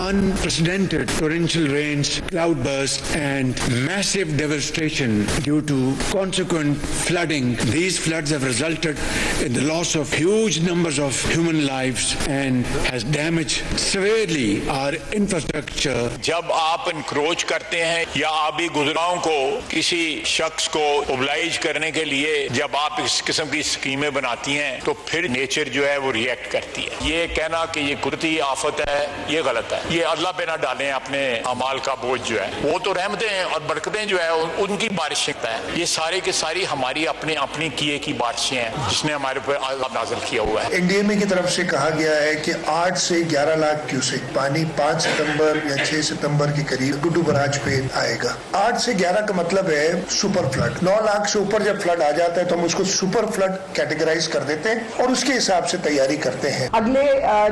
unprecedented torrential rains, cloudbursts, and massive devastation due to consequent flooding. These floods have resulted in the loss of huge numbers of human lives and has damaged severely our infrastructure. जब आप encroach करते हैं या आबी गुजराओं को किसी शख्स को मोबिलाइज करने के लिए जब आप इस किस्म की स्कीमें बनाती हैं तो फिर नेचर जो है वो रिएक्ट करती है। ये कहना कि ये कुदरती आफत है ये गलत है। ये अल्लाह पे ना डालें अपने अमाल का बोझ जो है। वो तो रहमतें हैं और बरकतें जो है उनकी बारिशें है। ये सारे के सारी हमारी अपनी किए की बारिशें हैं जिसने हमारे ऊपर अल्लाह नाज़िल किया हुआ है। एनडीएमए की तरफ से कहा गया है कि 8 से 11 लाख क्यूसेक पानी 5 सितंबर या 6 सितंबर के करीब गुड्डू बराज पे आएगा। 8 से 11 का मतलब है सुपर फ्लड। 9 लाख से ऊपर जब फ्लड आ जाता है तो हम उसको सुपर फ्लड कैटेगराइज कर देते हैं और उसके हिसाब से तैयारी करते हैं। अगले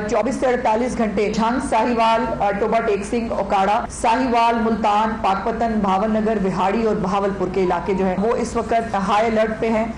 24 से 48 घंटे झंग, साहिवाल, टोबा टेक सिंह, ओकाड़ा, साहिवाल, मुल्तान, पाकपतन, भावल नगर, विहाड़ी और बहावलपुर के इलाके जो है वो इस वक्त हाई अलर्ट पे हैं।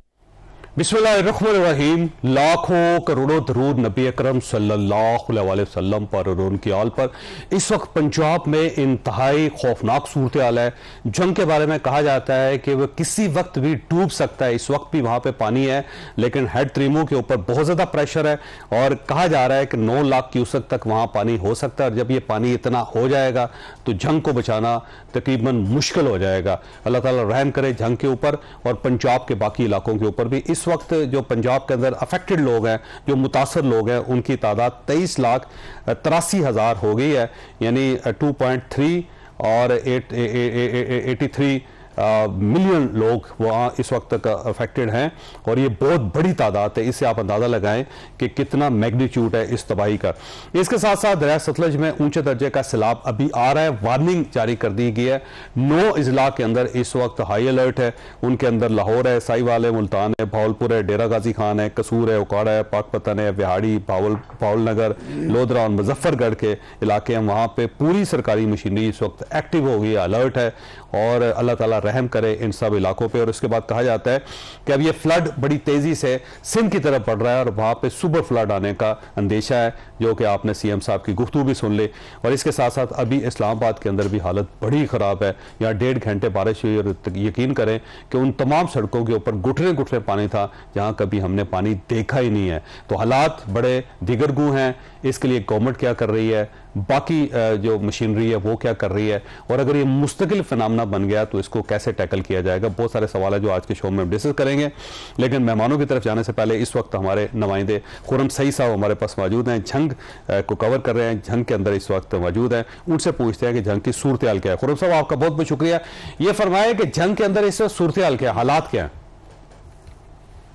बिस्मिल्लाहिर्रहमानिर्रहीम। लाखों करोड़ों दरूद नबी अकरम सल्लल्लाहु अलैहि वसल्लम पर और उनकी आल पर। इस वक्त पंजाब में इंतहाई खौफनाक सूरत हाल है। जंग के बारे में कहा जाता है कि वह किसी वक्त भी डूब सकता है। इस वक्त भी वहां पे पानी है लेकिन हेड त्रीमू के ऊपर बहुत ज्यादा प्रेशर है और कहा जा रहा है कि 9 लाख क्यूसेक तक वहां पानी हो सकता है और जब ये पानी इतना हो जाएगा तो जंग को बचाना तकरीबन मुश्किल हो जाएगा। अल्लाह ताला रहम करे जंग के ऊपर और पंजाब के बाकी इलाकों के ऊपर भी। इस वक्त जो पंजाब के अंदर अफेक्टेड लोग हैं, जो मुतासर लोग हैं, उनकी तादाद 23,83,000 हो गई है, यानी 2.3 और 83 मिलियन लोग वहाँ इस वक्त तक अफेक्टेड हैं और ये बहुत बड़ी तादाद है। इससे आप अंदाज़ा लगाएं कि कितना मैग्नीट्यूड है इस तबाही का। इसके साथ साथ दरिया सतलज में ऊंचे दर्जे का सैलाब अभी आ रहा है। वार्निंग जारी कर दी गई है। 9 अजला के अंदर इस वक्त हाई अलर्ट है। उनके अंदर लाहौर है, साहिवाल है, मुल्तान है, भावलपुर है, डेरा गाजी खान है, कसूर है, ओकाड़ा है, पाकपतन है, विहाड़ी, भावल नगर, लोधरा और मुजफ्फरगढ़ के इलाके हैं। वहाँ पर पूरी सरकारी मशीनरी इस वक्त एक्टिव हो गई है, अलर्ट है और अल्लाह ताला रहम करे इन सब इलाकों पे। और उसके बाद कहा जाता है कि अब ये फ्लड बड़ी तेजी से सिंध की तरफ बढ़ रहा है और वहां पे सुपर फ्लड आने का अंदेशा है, जो कि आपने सीएम साहब की गुफ्तगू भी सुन ली। और इसके साथ साथ अभी इस्लामाबाद के अंदर भी हालत बड़ी खराब है। यहाँ 1.5 घंटे बारिश हुई और यकीन करें कि उन तमाम सड़कों के ऊपर घुटने घुटने पानी था जहां कभी हमने पानी देखा ही नहीं है। तो हालात बड़े दिगरगू हैं। इसके लिए गवर्नमेंट क्या कर रही है, बाकी जो मशीनरी है वो क्या कर रही है और अगर ये मुस्तकिल फिनोमेना बन गया तो इसको कैसे टैकल किया जाएगा। बहुत सारे सवाल है जो आज के शो में डिस्कस करेंगे। लेकिन मेहमानों की तरफ जाने से पहले इस वक्त हमारे नुमाइंदे खुर्रम सईद साहब हमारे पास मौजूद हैं, झंग को कवर कर रहे हैं, झंग के अंदर इस वक्त मौजूद हैं। उनसे पूछते हैं कि झंग की सूरत हाल क्या है। खुर्रम साहब आपका बहुत बहुत शुक्रिया। ये फरमाए कि झंग के अंदर इस वक्त सूरत हाल क्या है, हालात क्या है?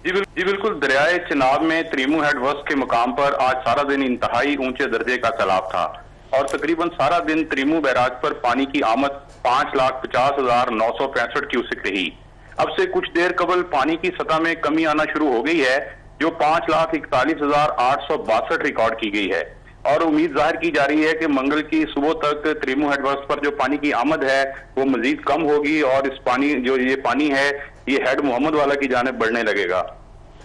जी बिल्कुल। दरियाए चिनाब में त्रीमू हेडवर्स के मुकाम पर आज सारा दिन इंतहाई ऊंचे दर्जे का सैलाब था और तकरीबन सारा दिन त्रीमू बैराज पर पानी की आमद 5,50,965 क्यूसेक रही। अब से कुछ देर कबल पानी की सतह में कमी आना शुरू हो गई है जो 5,41,862 रिकॉर्ड की गई है और उम्मीद जाहिर की जा रही है कि मंगल की सुबह तक त्रीमू हेडवर्स पर जो पानी की आमद है वो मजीद कम होगी और इस पानी जो ये पानी है ये हेड मोहम्मद वाला की जानिब बढ़ने लगेगा।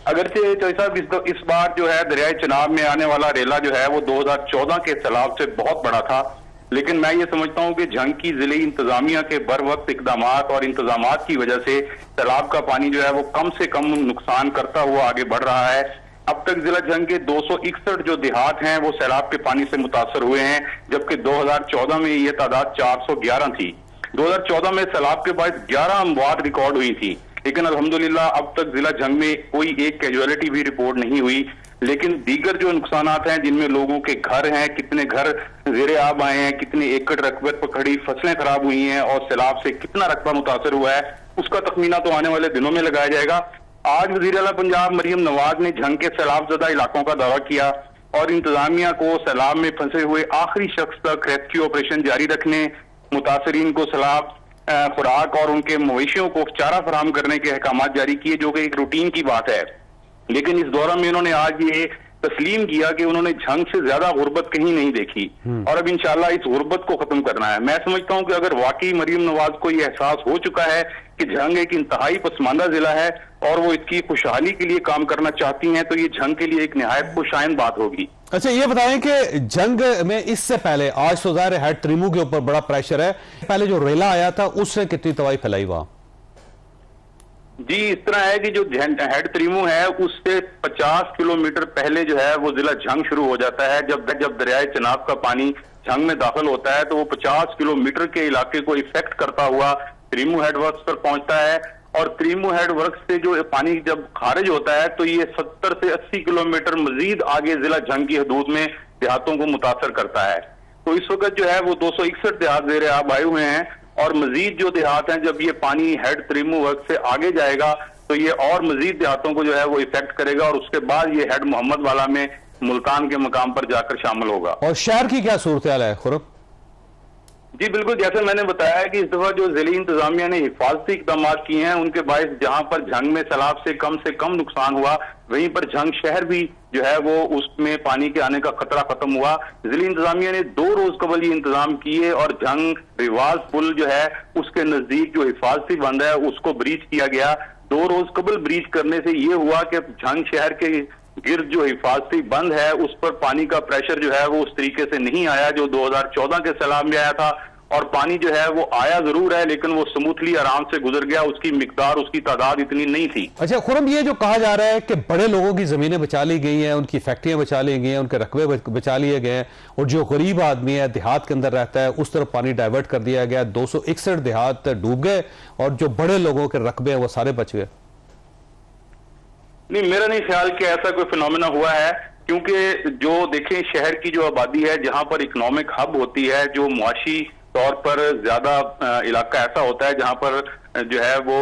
अगरचे चौधरी साहब इस बार जो है दरियाए चिनाब में आने वाला रेला जो है वो 2014 के सैलाब से बहुत बड़ा था, लेकिन मैं ये समझता हूँ कि झंग की जिले इंतजामिया के बर वक्त इकदाम और इंतजाम की वजह से सैलाब का पानी जो है वो कम से कम नुकसान करता हुआ आगे बढ़ रहा है। अब तक जिला झंग के 261 जो देहात हैं वो सैलाब के पानी से मुतासर हुए हैं, जबकि 2014 में ये तादाद 411 थी। 2014 में सैलाब के बाद 11 अमवात रिकॉर्ड हुई थी, लेकिन अल्हम्दुलिल्लाह अब तक जिला झंग में कोई एक कैजुअलिटी भी रिपोर्ट नहीं हुई। लेकिन दीगर जो नुकसानात हैं जिनमें लोगों के घर हैं, कितने घर ज़ेरे आब आए हैं, कितने एकड़ रकबे पर खड़ी फसलें खराब हुई हैं और सैलाब से कितना रकबा मुतासर हुआ है, उसका तखमीना तो आने वाले दिनों में लगाया जाएगा। आज वज़ीर आला पंजाब मरियम नवाज ने झंग के सैलाब ज़दा इलाकों का दौरा किया और इंतजामिया को सैलाब में फंसे हुए आखिरी शख्स तक रेस्क्यू ऑपरेशन जारी रखने, मुतासरीन को सैलाब खुराक और उनके मवेशियों को चारा फराहम करने के अहकाम जारी किए, जो कि एक रूटीन की बात है। लेकिन इस दौरान में उन्होंने आज ये तस्लीम किया कि उन्होंने झंग से ज्यादा गुर्बत कहीं नहीं देखी और अब इंशाल्लाह इस गुर्बत को खत्म करना है। मैं समझता हूं कि अगर वाकई मरियम नवाज को यह एहसास हो चुका है कि झंग एक इंतहाई पसमानदा जिला है और वो इसकी खुशहाली के लिए काम करना चाहती हैं, तो ये झंग के लिए एक निहायत खुशाइन बात होगी। अच्छा, ये बताएं कि जंग में इससे पहले, आज तो ज़ाहिर है त्रिमू के ऊपर बड़ा प्रेशर है, पहले जो रेला आया था उससे कितनी तबाही फैलाई वहां? जी, इस तरह है कि जो हेड त्रिमू है उससे 50 किलोमीटर पहले जो है वो जिला झंग शुरू हो जाता है। जब दरियाए चिनाब का पानी झंग में दाखिल होता है तो वो 50 किलोमीटर के इलाके को इफेक्ट करता हुआ त्रिमू हेड वर्क्स पर पहुंचता है, और त्रिमू हेड वर्क्स से जो पानी जब खारिज होता है तो ये 70 से 80 किलोमीटर मजीद आगे जिला झंग की हदूद में देहातों को मुतासर करता है। तो इस वक्त जो है वो 261 देहात ज़ेरे आब आए हुए हैं, और मजीद जो देहात हैं जब ये पानी हेड त्रिमू वर्क से आगे जाएगा तो ये और मजीद देहातों को जो है वो इफेक्ट करेगा, और उसके बाद ये हेड मोहम्मद वाला में मुल्तान के मकाम पर जाकर शामिल होगा। और शहर की क्या सूरत हाल है खुरम? जी बिल्कुल, जैसे मैंने बताया है कि इस दफा जो जिली इंतजामिया ने हिफाजती इकदाम किए हैं उनके बायस जहां पर झंग में सैलाब से कम नुकसान हुआ, वहीं पर झंग शहर भी जो है वो उसमें पानी के आने का खतरा खत्म हुआ। जिली इंतजामिया ने 2 रोज कबल ये इंतजाम किए और झंग रिवाज पुल जो है उसके नजदीक जो हिफाजती बंद है उसको ब्रीच किया गया। 2 रोज कबल ब्रीच करने से ये हुआ कि झंग शहर के गिर्द जो हिफाजती बंद है उस पर पानी का प्रेशर जो है वो उस तरीके से नहीं आया जो 2014 के सैलाब में आया था, और पानी जो है वो आया जरूर है लेकिन वो स्मूथली आराम से गुजर गया, उसकी मिकदार, उसकी तादाद इतनी नहीं थी। अच्छा खुरम, ये जो कहा जा रहा है कि बड़े लोगों की जमीनें बचा ली गई हैं, उनकी फैक्ट्रियां बचा ली गई हैं, उनके रकबे बचा लिए गए हैं, और जो गरीब आदमी है देहात के अंदर रहता है उस तरफ पानी डाइवर्ट कर दिया गया, 261 देहात डूब गए और जो बड़े लोगों के रकबे हैं वो सारे बच गए। नहीं, मेरा नहीं ख्याल कि ऐसा कोई फिनोमेना हुआ है, क्योंकि जो देखें शहर की जो आबादी है जहां पर इकोनॉमिक हब होती है, जो मुआशी तौर पर ज्यादा इलाका ऐसा होता है जहां पर जो है वो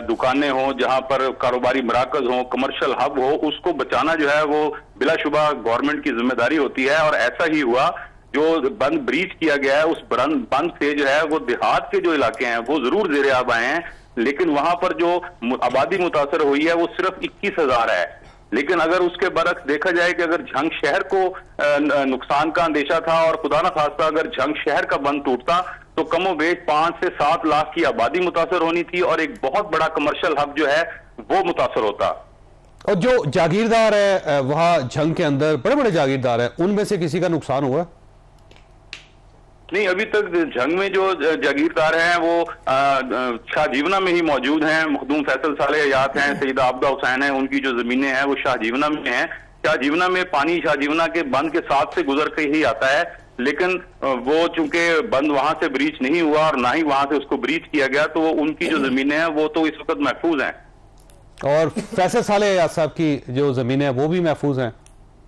दुकानें हों, जहां पर कारोबारी मराकज हों, कमर्शियल हब हो, उसको बचाना जो है वो बिलाशुबा गवर्नमेंट की जिम्मेदारी होती है। और ऐसा ही हुआ, जो बंद ब्रीच किया गया है उस बंद से जो है वो देहात के जो इलाके हैं वो जरूर जेरे आब आए हैं, लेकिन वहां पर जो आबादी मुतासर हुई है वो सिर्फ 21,000 है। लेकिन अगर उसके बरक्स देखा जाए कि अगर झंग शहर को नुकसान का अंदेशा था और खुदा न खास्ता अगर झंग शहर का बंद टूटता तो कमोबेश 5 से 7 लाख की आबादी मुतासर होनी थी और एक बहुत बड़ा कमर्शियल हब जो है वो मुतासर होता। और जो जागीरदार है वहां झंग के अंदर बड़े बड़े जागीरदार हैं, उनमें से किसी का नुकसान हुआ? नहीं, अभी तक झंग में जो जागीरदार हैं वो शाहजीवना में ही मौजूद हैं। मखदूम फैसल साले हयात हैं, सईदा आबदा हुसैन है, उनकी जो जमीनें हैं वो शाहजीवना में हैं। शाहजीवना में पानी शाहजीवना के बंद के साथ से गुजर के ही आता है, लेकिन वो चूंकि बंद वहां से ब्रीच नहीं हुआ और ना ही वहां से उसको ब्रीच किया गया, तो वो उनकी जो जमीनें हैं वो तो इस वक्त महफूज हैं। और फैसल साले हयात साहब की जो जमीनें हैं वो भी महफूज हैं?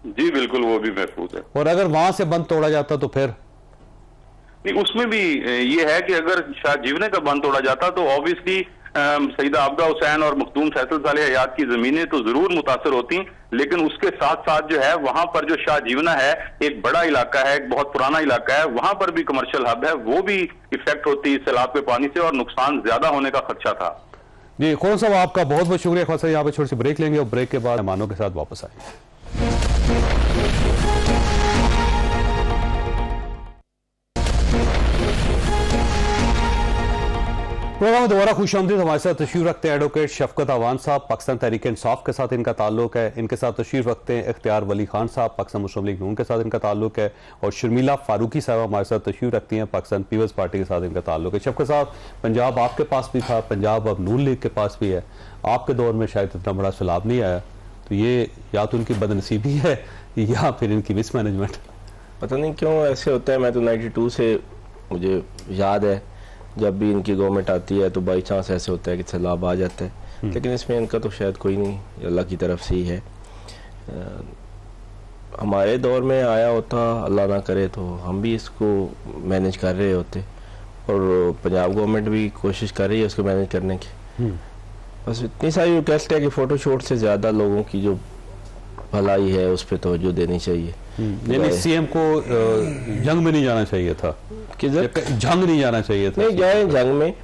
जी बिल्कुल, वो भी महफूज है। और अगर वहां से बंद तोड़ा जाता तो फिर? नहीं, उसमें भी ये है कि अगर शाहजीवने का बंद तोड़ा जाता तो ऑब्वियसली सईदा आबदा हुसैन और मखदूम फैसल साले हयात की जमीनें तो जरूर मुतासर होती, लेकिन उसके साथ साथ जो है वहां पर जो शाहजीवना है एक बड़ा इलाका है, एक बहुत पुराना इलाका है, वहां पर भी कमर्शियल हब है, वो भी इफेक्ट होती है सैलाब के पानी से और नुकसान ज्यादा होने का खदशा था। जी खोर साहब, आपका बहुत बहुत शुक्रिया। खोर साहब, यहाँ पे छोटी सी ब्रेक लेंगे और ब्रेक के बाद मेहमानों के साथ वापस आएंगे। प्रोग्राम में दोबारा खुशामदीद। हमारे साथ तशरीफ रखते हैं एडवोकेट शफकत अवान साहब, पाकिस्तान तहरीक इंसाफ के साथ इनका ताल्लुक है। इनके साथ तशरीफ रखते हैं इख्तियार वली खान साहब, पाकिस्तान मुस्लिम लीग नून के साथ इनका ताल्लुक है। और शर्मिला फारूकी साहब हमारे साथ तशरीफ रखती हैं, पाकिस्तान पीपल्स पार्टी के साथ इनका ताल्लुक है। शफकत साहब, पंजाब आपके पास भी था, पंजाब अब नून लीग के पास भी है, आपके दौर में शायद इतना बड़ा सैलाब नहीं आया, तो ये या तो उनकी बदनसीबी है या फिर इनकी मिसमैनेजमेंट? पता नहीं क्यों ऐसे होता है। मैं तो 92 से मुझे याद है जब भी इनकी गवर्नमेंट आती है तो बाई चांस ऐसे होता है कि सैलाब आ जाता है, लेकिन इसमें इनका तो शायद कोई नहीं, अल्लाह की तरफ से ही है। हमारे दौर में आया होता, अल्लाह ना करे, तो हम भी इसको मैनेज कर रहे होते और पंजाब गवर्नमेंट भी कोशिश कर रही है उसको मैनेज करने की। बस इतनी सारी रिक्वेस्ट है कि फ़ोटोशूट से ज़्यादा लोगों की जो भलाई है उस पर तवज्जो देनी चाहिए। यानी सीएम को जंग में नहीं जाना चाहिए था, जंग नहीं जाना चाहिए था? नहीं जाए जंग में,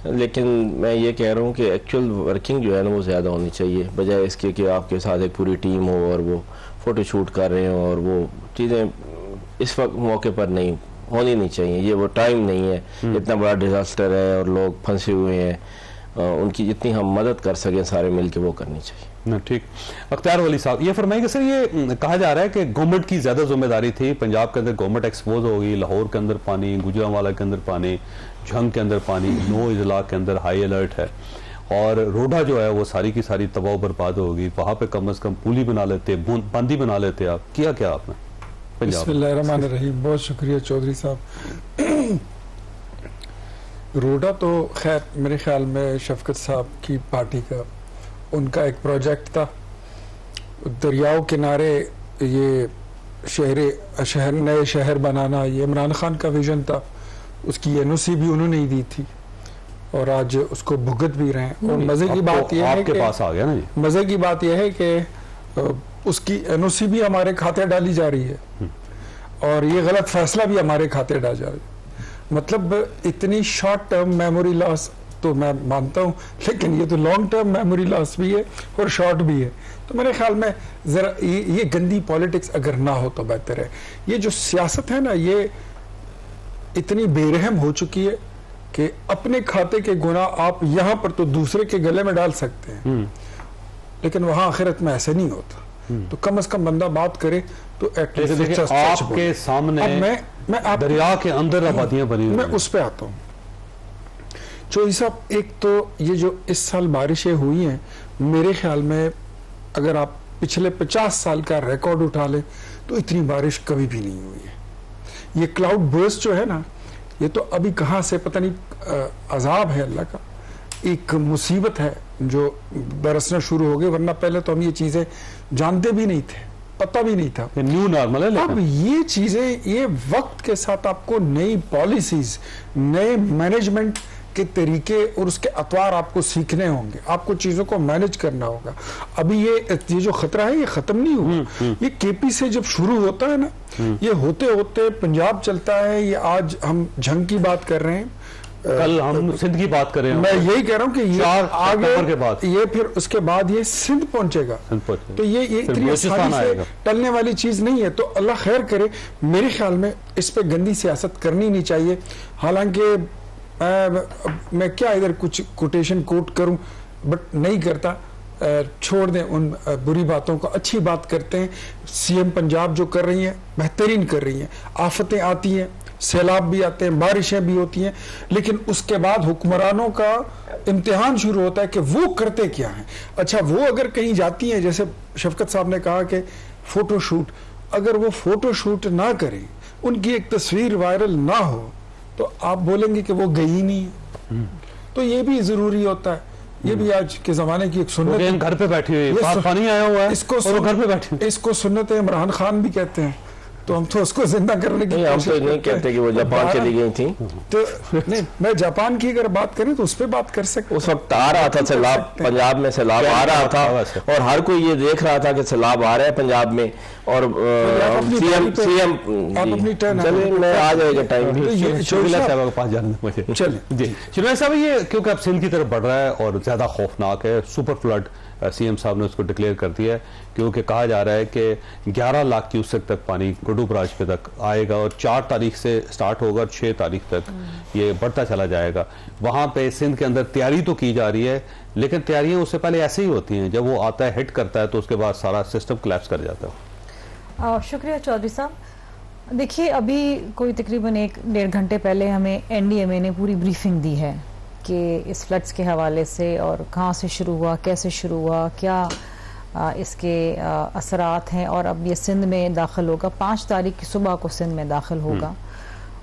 लेकिन मैं ये कह रहा हूँ कि एक्चुअल वर्किंग जो है ना वो ज़्यादा होनी चाहिए, बजाय इसके कि आपके साथ एक पूरी टीम हो और वो फ़ोटो शूट कर रहे हो और वो चीज़ें इस वक्त मौके पर नहीं होनी नहीं चाहिए। ये वो टाइम नहीं है, इतना बड़ा डिज़ास्टर है और लोग फंसे हुए हैं, उनकी जितनी हम मदद कर सकें सारे मिल के वो करनी चाहिए। ठीक। अख्तियार वली साहब ये फरमाइए सर, ये कहा जा रहा है कि गवर्नमेंट की ज्यादा जिम्मेदारी थी, पंजाब के अंदर गवर्नमेंट एक्सपोज होगी, लाहौर के अंदर पानी, गुजरांवाला के अंदर पानी, झंग के अंदर पानी, 9 इजला के अंदर हाई अलर्ट है, और रोडा जो है वो सारी की सारी तबाह बर्बाद होगी, वहां पे कम से कम पुली बना लेते, बंदी बना लेते। आप किया क्या आपने पंजाब? बिस्मिल्लाहिर्रहमानिर्रहीम, बहुत शुक्रिया चौधरी साहब। रोडा तो खैर मेरे ख्याल में शफकत साहब की पार्टी का उनका एक प्रोजेक्ट था, दरियाओं किनारे ये शहर नए शहर बनाना, ये इमरान खान का विजन था, उसकी एनओसी भी उन्होंने ही दी थी और आज उसको भुगत भी रहे हैं। और मजे की बात यह है कि पास आ गया ना जी, मजे की बात यह है कि उसकी एनओसी भी हमारे खाते डाली जा रही है और ये गलत फैसला भी हमारे खाते डाला जा रहा है। मतलब इतनी शॉर्ट टर्म मेमोरी लॉस तो मैं मानता हूं, लेकिन ये तो लॉन्ग टर्म मेमोरी लॉस भी है और शॉर्ट भी है। तो मेरे ख्याल में जरा ये गंदी पॉलिटिक्स अगर ना हो तो बेहतर है। ये जो सियासत है ना, ये इतनी बेरहम हो चुकी है कि अपने खाते के गुनाह आप यहां पर तो दूसरे के गले में डाल सकते हैं, लेकिन वहां आखिरत में ऐसे नहीं होता। तो कम से कम बंदा बात करे तो एटलीस्ट आपके सामने मैं दरिया के अंदर आबादियां बनी हुई, मैं उस पे आता हूं। चौधरी साहब, एक तो ये जो इस साल बारिशें हुई हैं, मेरे ख्याल में अगर आप पिछले 50 साल का रिकॉर्ड उठा लें तो इतनी बारिश कभी भी नहीं हुई है। ये क्लाउड बर्स्ट जो है ना, ये तो अभी कहाँ से पता नहीं, अजाब है अल्लाह का, एक मुसीबत है जो बरसना शुरू हो गई, वरना पहले तो हम ये चीजें जानते भी नहीं थे, पता भी नहीं था, न्यू नॉर्मल है। अब ये चीजें, ये वक्त के साथ आपको नई पॉलिसीज, नए मैनेजमेंट के तरीके और उसके अतवार आपको सीखने होंगे, आपको चीजों को मैनेज करना होगा। अभी ये जो खतरा है ये खत्म नहीं हुआ, ये केपी से जब शुरू होता है ना, ये होते होते पंजाब चलता है। ये आज हम झंग की बात कर रहे हैं, कल हम सिंध की बात कर रहे हैं। मैं यही कह रहा हूँ कि ये आगे के बाद ये फिर उसके बाद ये सिंध पहुंचेगा, तो ये इतनी आसानी से टलने वाली चीज नहीं है। तो अल्लाह खैर करे। मेरे ख्याल में इस पे गंदी सियासत करनी नहीं चाहिए। हालांकि मैं क्या इधर कुछ कोटेशन कोट करूं, बट नहीं करता, छोड़ दें उन बुरी बातों को, अच्छी बात करते हैं। सीएम पंजाब जो कर रही है बेहतरीन कर रही है। आफतें आती हैं, सैलाब भी आते हैं, बारिशें भी होती हैं, लेकिन उसके बाद हुक्मरानों का इम्तिहान शुरू होता है कि वो करते क्या हैं। अच्छा, वो अगर कहीं जाती हैं, जैसे शफकत साहब ने कहा कि फोटोशूट, अगर वो फोटोशूट ना करें, उनकी एक तस्वीर वायरल ना हो, तो आप बोलेंगे कि वो गई नहीं है। तो ये भी जरूरी होता है, ये भी आज के जमाने की एक सुन्नत है। घर पे बैठी हुई, पानी आया हुआ है, इसको घर पे बैठी, इसको सुन्नत इमरान खान भी कहते हैं। तो हम तो उसको जिंदा करने की कोशिश करते हैं। नहीं कहते कि वो जापान चली गई थी, तो नहीं, मैं जापान की अगर बात करें तो उस पर बात कर सकते। उस वक्त आ रहा था सैलाब, पंजाब में सैलाब आ रहा था और हर कोई ये देख रहा था कि सैलाब आ रहा है पंजाब में। और सीएम चलिए, मैं आ जाएगा टाइम भी साहब के पास जाने मुझे। चलिए जी शिवराज साहब, ये क्योंकि अब सिंध की तरफ बढ़ रहा है और ज्यादा खौफनाक है, सुपर फ्लड सीएम साहब ने उसको डिक्लेयर कर दिया है, क्योंकि कहा जा रहा है कि 11 लाख क्यूसेक तक पानी गुड्डू बराज पे तक आएगा और 4 तारीख से स्टार्ट होगा और 6 तारीख तक ये बढ़ता चला जाएगा। वहां पे सिंध के अंदर तैयारी तो की जा रही है, लेकिन तैयारियां उससे पहले ऐसे ही होती हैं, जब वो आता है हिट करता है तो उसके बाद सारा सिस्टम कोलैप्स कर जाता है। शुक्रिया चौधरी साहब। देखिए, अभी कोई तकरीबन 1-1.5 घंटे पहले हमें एनडीएमए ने पूरी ब्रीफिंग दी है कि इस फ्लड्स के हवाले से और कहाँ से शुरू हुआ, कैसे शुरू हुआ, क्या इसके असरात हैं। और अब ये सिंध में दाखिल होगा, 5 तारीख की सुबह को सिंध में दाखिल होगा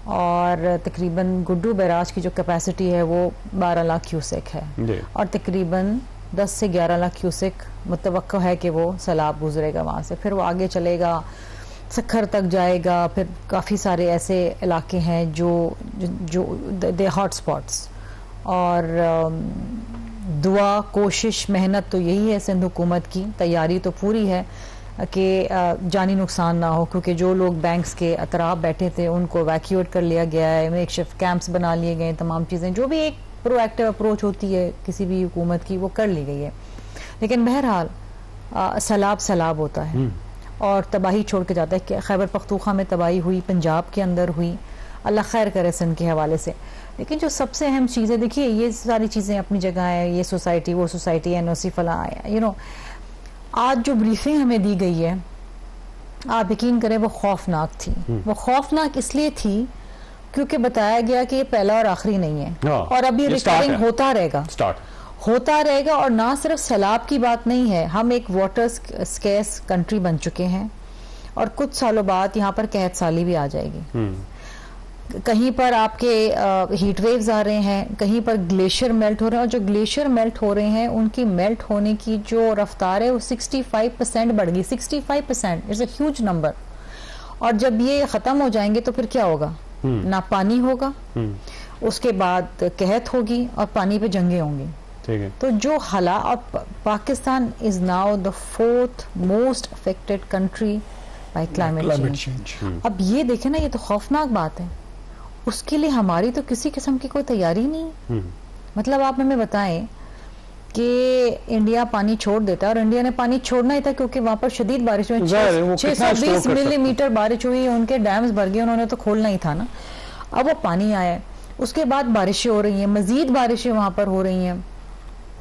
और तकरीबन गुड्डू बैराज की जो कैपेसिटी है वो 12 लाख क्यूसेक है और तकरीबन 10 से 11 लाख क्यूसेक मुतवक्को है कि वो सैलाब गुजरेगा वहाँ से। फिर वो आगे चलेगा, सखर तक जाएगा, फिर काफ़ी सारे ऐसे इलाके हैं जो दे हॉट स्पॉट्स। और दुआ, कोशिश, मेहनत तो यही है सिंध हुकूमत की, तैयारी तो पूरी है कि जानी नुकसान ना हो, क्योंकि जो लोग बैंक्स के अतराफ बैठे थे उनको वैक्यूएट कर लिया गया है, मेकशिफ्ट कैंप्स बना लिए गए, तमाम चीज़ें जो भी एक प्रोएक्टिव अप्रोच होती है किसी भी हुकूमत की वो कर ली गई है। लेकिन बहरहाल सैलाब होता है और तबाही छोड़ के जाता है। कि खैबर पख्तूनख्वा में तबाही हुई, पंजाब के अंदर हुई, अल्लाह खैर करे सिंध के हवाले से। लेकिन जो सबसे अहम चीज़ है, देखिए ये सारी चीज़ें अपनी जगह है, ये सोसाइटी वो सोसाइटी, एनओसी फला, आज जो ब्रीफिंग हमें दी गई है, आप यकीन करें वो खौफनाक थी। वो खौफनाक इसलिए थी क्योंकि बताया गया कि ये पहला और आखिरी नहीं है, और अभी रिकवरिंग होता रहेगा। और ना सिर्फ सैलाब की बात नहीं है, हम एक वाटर स्केर्स कंट्री बन चुके हैं और कुछ सालों बाद यहाँ पर कहत साली भी आ जाएगी। कहीं पर आपके हीट वेव्स आ रहे हैं, कहीं पर ग्लेशियर मेल्ट हो रहे हैं, और जो ग्लेशियर मेल्ट हो रहे हैं उनकी मेल्ट होने की जो रफ्तार है वो 65% बढ़ गई। 65% इट्स अ ह्यूज नंबर। और जब ये खत्म हो जाएंगे तो फिर क्या होगा? ना पानी होगा, उसके बाद कहत होगी और पानी पे जंगे होंगी। ठीक है। तो जो हालात, और Pakistan is now the 4th most affected country bye climate change. अब ये देखें ना, ये तो खौफनाक बात है। उसके लिए हमारी तो किसी किस्म की कोई तैयारी नहीं। मतलब आप हमें बताएं कि इंडिया पानी छोड़ देता है, और इंडिया ने पानी छोड़ना ही था क्योंकि वहां पर शदीद बारिश हुई, 620 मिलीमीटर बारिश हुई, उनके डैम्स भर गए, उन्होंने तो खोलना ही था ना। अब वो पानी आया, उसके बाद बारिशें हो रही हैं, मजीद बारिशें वहां पर हो रही हैं,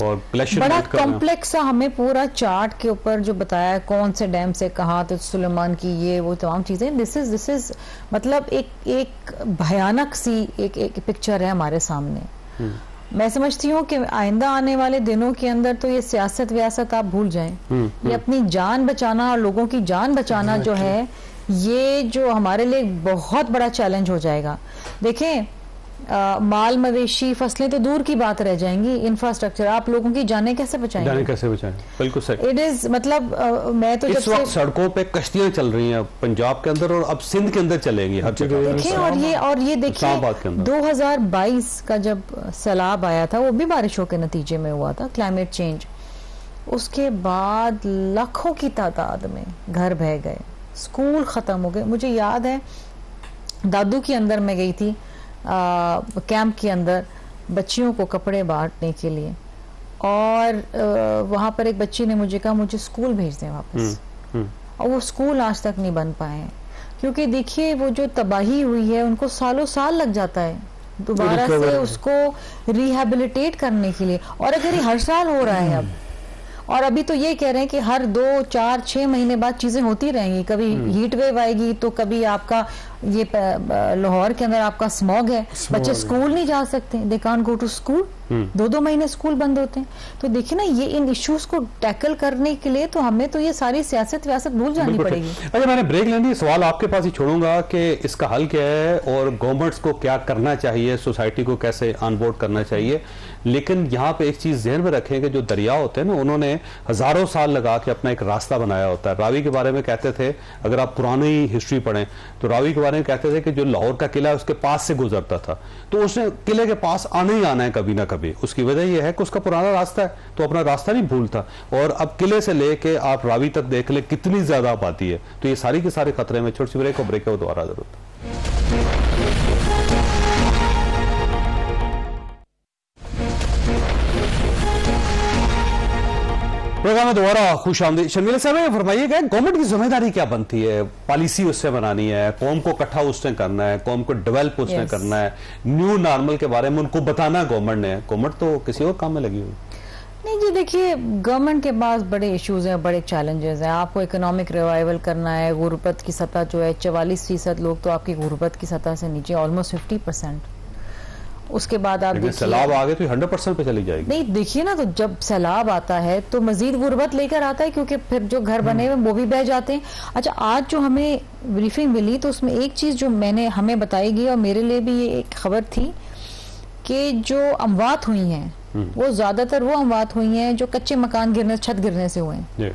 और बड़ा कॉम्प्लेक्स सा हमें पूरा चार्ट के ऊपर जो बताया कौन से डैम से कहा, तो सुलेमान की ये वो तमाम चीजें। दिस इज मतलब एक भयानक सी एक पिक्चर है हमारे सामने। मैं समझती हूँ कि आइंदा आने वाले दिनों के अंदर तो ये सियासत व्यासत आप भूल जाएं। ये अपनी जान बचाना और लोगों की जान बचाना जो है, ये जो हमारे लिए बहुत बड़ा चैलेंज हो जाएगा। देखें, माल मवेशी फसलें तो दूर की बात रह जाएंगी, इंफ्रास्ट्रक्चर, आप लोगों की जानें कैसे बचाएंगे? बिल्कुल सही। इट इज मतलब मैं तो इस वक्त सड़कों पे कश्तियां चल रही हैं पंजाब के अंदर, और अब सिंध के अंदर चलेंगी हर जगह। देखिए, और ये देखिए 2022 का जब सैलाब आया था, वो भी बारिशों के नतीजे में हुआ था, क्लाइमेट चेंज। उसके बाद लाखों की तादाद में घर बह गए, स्कूल खत्म हो गए। मुझे याद है दादू के अंदर मैं गई थी कैंप के अंदर बच्चियों को कपड़े बांटने के लिए, और वहां पर एक बच्ची ने मुझे कहा मुझे स्कूल भेज दें वापस। और वो स्कूल आज तक नहीं बन पाए हैं, क्योंकि देखिए वो जो तबाही हुई है उनको सालों साल लग जाता है दोबारा से उसको रिहेबिलिटेट करने के लिए। और अगर ये हर साल हो रहा है अब, और अभी तो ये कह रहे हैं कि हर 2, 4, 6 महीने बाद चीजें होती रहेंगी, कभी हीट वेव आएगी तो कभी आपका ये लाहौर के अंदर आपका स्मॉग है, बच्चे स्कूल नहीं जा सकते, they can't go to school, 2-2 महीने स्कूल बंद होते हैं। तो देखिए ना, ये इन इश्यूज को टैकल करने के लिए तो हमें तो ये सारी सियासत व्यासत भूल जानी पड़ेगी। अच्छा, मैंने ब्रेक लेनी, सवाल आपके पास ही छोड़ूंगा कि इसका हल क्या है और गवर्नमेंट्स को क्या करना चाहिए, सोसाइटी को कैसे ऑनबोर्ड करना चाहिए। लेकिन यहाँ पे एक चीज ध्यान में रखें कि जो दरिया होते हैं ना, उन्होंने हजारों साल लगा के अपना एक रास्ता बनाया होता है। रावी के बारे में कहते थे, अगर आप पुरानी हिस्ट्री पढ़ें तो रावी के बारे में कहते थे कि जो लाहौर का किला है उसके पास से गुजरता था, तो उसने किले के पास आना ही आना है कभी ना कभी। उसकी वजह यह है कि उसका पुराना रास्ता है, तो अपना रास्ता नहीं भूलता। और अब किले से लेके आप रावी तक देख ले कितनी ज्यादा आबादी है, तो ये सारी के सारे खतरे में। छोटी सी ब्रेक, ब्रेक है वो दोबारा जरूरत। प्रोग्राम में दोबारा खुश आमदीद। शर्मिला साहब, ये फरमाइएगा गवर्नमेंट की जिम्मेदारी क्या बनती है? पॉलिसी उससे बनानी है, कौम को इकट्ठा उसने करना है, कौम को डेवलप उसने करना है, न्यू नॉर्मल के बारे में उनको बताना गवर्नमेंट ने। गवर्नमेंट तो किसी और काम में लगी हुई नहीं जी। देखिए, गवर्नमेंट के पास बड़े इश्यूज हैं, बड़े चैलेंजेस हैं। आपको इकोनॉमिक रिवाइवल करना है, गुर्बत की सतह जो है 44% लोग तो आपकी गुर्बत की सतह से नीचे, ऑलमोस्ट 50%। उसके बाद आप देखिए सैलाब आ गए तो 100% पे चली जाएगी। नहीं, देखिए ना, तो जब सैलाब आता है तो मजीद गुर्बत लेकर आता है, क्योंकि फिर जो घर बने हुए वो भी बह जाते हैं। अच्छा, आज जो हमें ब्रीफिंग मिली तो उसमें एक चीज जो हमें बताई गई और मेरे लिए भी ये एक खबर थी कि जो अमवात हुई हैं वो ज्यादातर वो अमवात हुई हैं जो कच्चे मकान गिरने, छत गिरने से हुए हैं।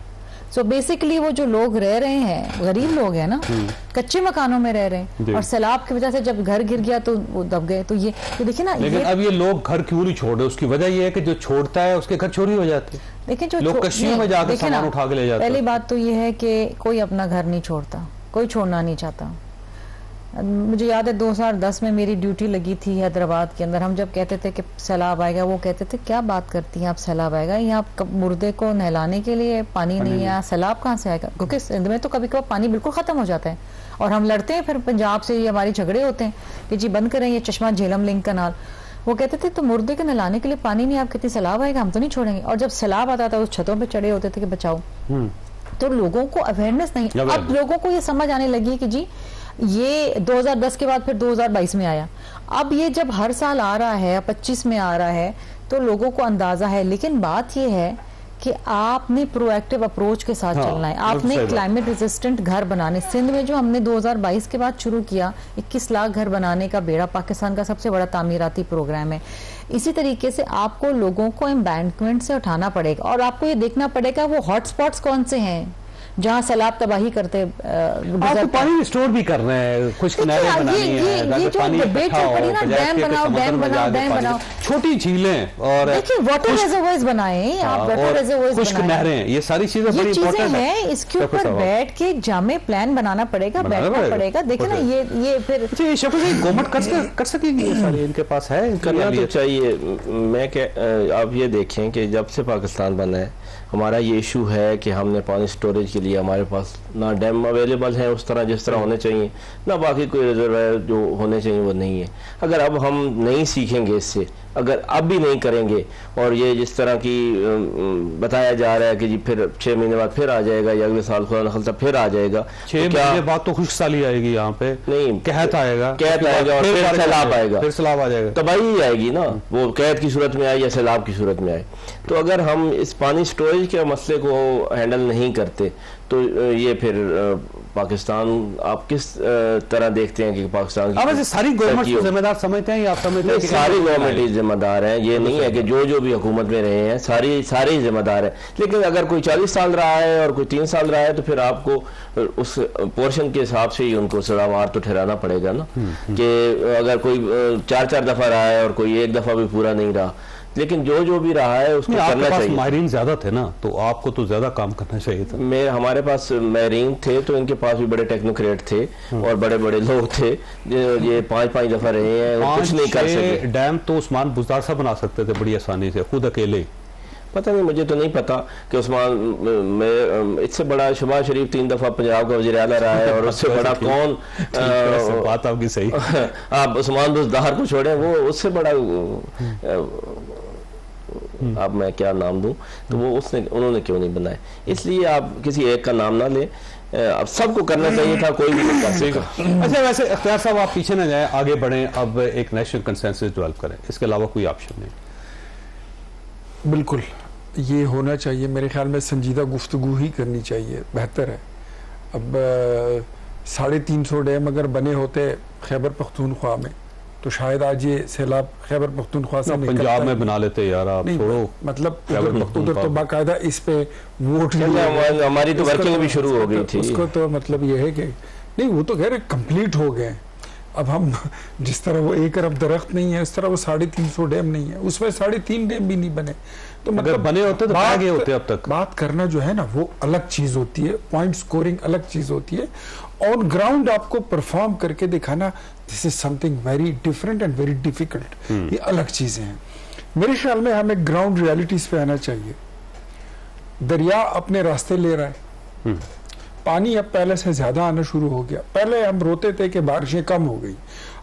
सो बेसिकली वो जो लोग रह रहे हैं, गरीब लोग हैं ना, कच्चे मकानों में रह रहे हैं, और सैलाब की वजह से जब घर गिर गया तो वो दब गए। तो ये तो देखिए ना, लेकिन अब ये लोग घर क्यों नहीं छोड़ रहे? उसकी वजह ये है कि जो छोड़ता है उसके घर चोरी हो जाती है। देखिए, जो लोग कश्तियों में जाकर सामान उठा के ले जाते हैं। पहली बात तो ये है कि कोई अपना घर नहीं छोड़ता, कोई छोड़ना नहीं चाहता। मुझे याद है 2010 में मेरी ड्यूटी लगी थी हैदराबाद के अंदर। हम जब कहते थे कि सैलाब आएगा, वो कहते थे क्या बात करती हैं आप, सैलाब आएगा? यहाँ मुर्दे को नहलाने के लिए पानी नहीं है, सैलाब कहाँ से आएगा? क्योंकि सिंध में तो कभी कभी पानी बिल्कुल खत्म हो जाता है और हम लड़ते हैं, फिर पंजाब से ये हमारे झगड़े होते हैं कि जी बंद करें ये चश्मा झेलम लिंक कनाल। वो कहते थे तो मुर्दे के नहलाने के लिए पानी नहीं, आप कितनी सैलाब आएगा, हम तो नहीं छोड़ेंगे। और जब सैलाब आता था उस छतों पे चढ़े होते थे कि बचाओ। तो लोगों को अवेयरनेस नहीं, अब लोगों को ये समझ आने लगी कि जी ये 2010 के बाद फिर 2022 में आया, अब ये जब हर साल आ रहा है, 25 में आ रहा है, तो लोगों को अंदाजा है। लेकिन बात ये है कि आपने प्रोएक्टिव अप्रोच के साथ चलना है, आपने क्लाइमेट रेजिस्टेंट घर बनाने। सिंध में जो हमने 2022 के बाद शुरू किया 21 लाख घर बनाने का बेड़ा पाकिस्तान का सबसे बड़ा तामीराती प्रोग्राम है। इसी तरीके से आपको लोगों को एम्बैंकमेंट से उठाना पड़ेगा और आपको ये देखना पड़ेगा वो हॉटस्पॉट्स कौन से हैं जहाँ सैलाब तबाही करते। आप तो पानी स्टोर भी कर रहे हैं, कुछ किनारे बनानी है, ये जो डिबेट चल पड़ी ना, डैम बनाओ डैम बनाओ डैम बनाओ, छोटी झीलें और देखिए वाटर रिजर्वोयर्स बनाए आप, वाटर रिजर्वोयर्स कुछ नहरें, ये सारी चीजें बड़ी इंपॉर्टेंट है। इसके ऊपर बैठ के जामे प्लान बनाना पड़ेगा, बैठना पड़ेगा। देखिए ना ये फिर गवर्नमेंट कर सकेगी, इनके पास है, करना तो चाहिए। मैं आप ये देखें कि जब से पाकिस्तान बना है हमारा ये इशू है कि हमने पानी स्टोरेज के लिए हमारे पास ना डैम अवेलेबल है उस तरह जिस तरह होने चाहिए, ना बाकी कोई रिजर्वायर जो होने चाहिए वो नहीं है। अगर अब हम नहीं सीखेंगे इससे, अगर अब भी नहीं करेंगे और ये जिस तरह की बताया जा रहा है कि जी फिर 6 महीने बाद फिर आ जाएगा या अगले साल खुदा न खास्ता फिर आ जाएगा, 6 महीने बाद तो खुशहाली आएगी, यहाँ पे नहीं कहत आएगा और फिर सैलाब आएगा, फिर सैलाब आ जाएगा, तबाही आएगी ना, वो कहत की सूरत में आए या सैलाब की सूरत में आए। तो अगर हम इस पानी स्टोरेज के मसले को हैंडल नहीं करते तो ये फिर पाकिस्तान आप किस तरह देखते हैं कि पाकिस्तान की सारी गवर्नमेंट जिम्मेदार समझते हैं या आप समझते हैं? सारी गवर्नमेंट ही जिम्मेदार है, ये नहीं है कि जो भी हुकूमत में रहे हैं सारी जिम्मेदार है। लेकिन अगर कोई 40 साल रहा है और कोई 3 साल रहा है तो फिर आपको उस पोर्शन के हिसाब से ही उनको सज़ावार तो ठहराना पड़ेगा ना, कि अगर कोई 4 दफा रहा है और कोई 1 दफा भी पूरा नहीं रहा, लेकिन जो भी रहा है उसको करना चाहिए। माहिरीन ज्यादा थे ना, तो आपको तो ज्यादा काम करना चाहिए था। हमारे पास माहिरीन थे तो इनके पास भी बड़े टेक्नोक्रेट थे और बड़े लोग थे, ये 5 दफा रहे हैं, कुछ नहीं कर सके। डैम तो उस्मान बुज़दार साहब बना सकते थे बड़ी आसानी से, खुद अकेले। पता नहीं, मुझे तो नहीं पता कि उस्मान, इससे बड़ा शहबाज शरीफ 3 दफा पंजाब का वज़ीर आला रहा है और उससे बड़ा कौन, बात आपकी सही। आप उस्मान बुज़दार को छोड़े, वो उससे बड़ा अब मैं क्या नाम दूं, तो वो उन्होंने क्यों नहीं बनाए। इसलिए आप किसी एक का नाम ना लें, अब सबको करना चाहिए था, कोई भी नहीं कर सकेगा। अच्छा, वैसे अख्तियार साहब आप पीछे ना जाए, आगे बढ़ें, अब एक नेशनल कंसेंसस डेवलप करें, इसके अलावा कोई ऑप्शन नहीं। बिल्कुल ये होना चाहिए, मेरे ख्याल में संजीदा गुफ्तगू ही करनी चाहिए, बेहतर है। अब 350 डैम अगर बने होते खैबर पख्तूनख्वा में तो शायद आज ये सैलाब खैबर पख्तूनख्वा से पंजाब में बना लेते यार, आप छोड़ो, मतलब उधर तो बाकायदा इस पे वोट, हमारी तो वर्किंग भी शुरू हो गई थी, उसको तो मतलब ये है कि नहीं, वो तो कह रहे कंप्लीट हो गए। अब हम जिस तरह वो 1 अरब दरख्त नहीं है, उस तरह वो 350 डैम नहीं है, उसमें 3.5 डैम भी नहीं बने, तो मतलब बने होते तो आगे होते। अब तक बात करना जो है ना वो अलग चीज होती है, पॉइंट स्कोरिंग अलग चीज होती है, ऑन ग्राउंड आपको परफॉर्म करके दिखाना, this is something very different and very difficult, ये अलग चीजें हैं। मेरे ख्याल में हमें ग्राउंड रियलिटीज पे आना चाहिए। दरिया अपने रास्ते ले रहा है, पानी अब पहले से ज्यादा आना शुरू हो गया। पहले हम रोते थे कि बारिशें कम हो गई,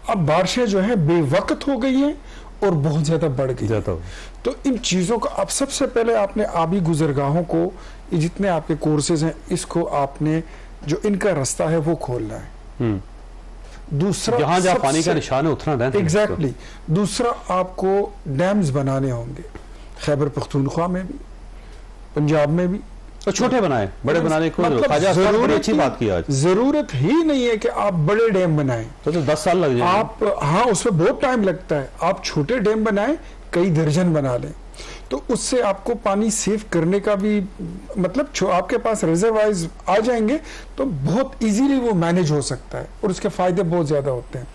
अब बारिशें जो है बेवक्त हो गई हैं और बहुत ज्यादा बढ़ गई। तो इन चीजों को अब सबसे पहले आपने आबी गुजरगाहों को, जितने आपके कोर्सेज हैं, इसको आपने जो इनका रास्ता है वो खोलना है। दूसरा, जहां पानी का निशान है उतना रहना। एग्जैक्टली। दूसरा, आपको डैम्स बनाने होंगे, खैबर पख्तूनख्वा में भी, पंजाब में भी, तो छोटे बनाए, बड़े बनाने को बड़ी अच्छी बात की आज। जरूरत ही नहीं है कि आप बड़े डैम बनाएं, तो 10 साल लग जाएंगे आप, हाँ उसमें बहुत टाइम लगता है। आप छोटे डैम बनाएं, कई दर्जन बना लें, तो उससे आपको पानी सेव करने का भी मतलब, आपके पास रिजर्वायर्स आ जाएंगे तो बहुत इजीली वो मैनेज हो सकता है और उसके फायदे बहुत ज्यादा होते हैं।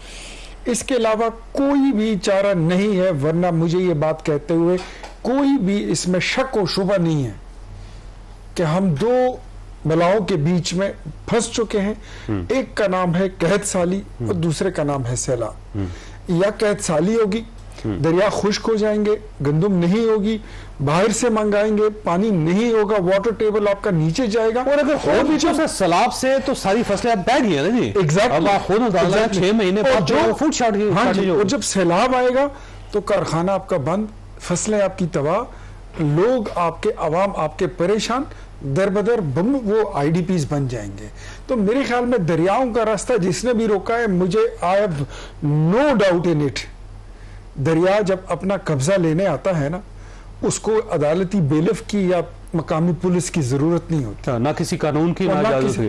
इसके अलावा कोई भी चारा नहीं है, वरना मुझे ये बात कहते हुए कोई भी इसमें शक और शुबा नहीं है कि हम 2 बलाओं के बीच में फंस चुके हैं। एक का नाम है कहत साली और दूसरे का नाम है सैलाब। या कहत साली होगी, दरिया खुश्क हो जाएंगे, गंदुम नहीं होगी, बाहर से मंगाएंगे, पानी नहीं होगा, वाटर टेबल आपका नीचे जाएगा, और अगर हो भी तो सैलाब से तो सारी फसलें आप बैठ गई है ना जी। एग्जैक्टली। अब आप खुद 6 महीने बाद जो फूड शॉर्ट, हाँ जी, और जब सैलाब आएगा तो कारखाना आपका बंद, फसलें आपकी तबाह, लोग आपके अवाम आपके परेशान, दर बदर बम वो IDPs बन जाएंगे। तो मेरे ख्याल में दरियाओं का रास्ता जिसने भी रोका है, मुझे I have no doubt in it, दरिया जब अपना कब्जा लेने आता है ना, उसको अदालती बेलिफ की या मकामी पुलिस की जरूरत नहीं होती, ना किसी कानून की, ना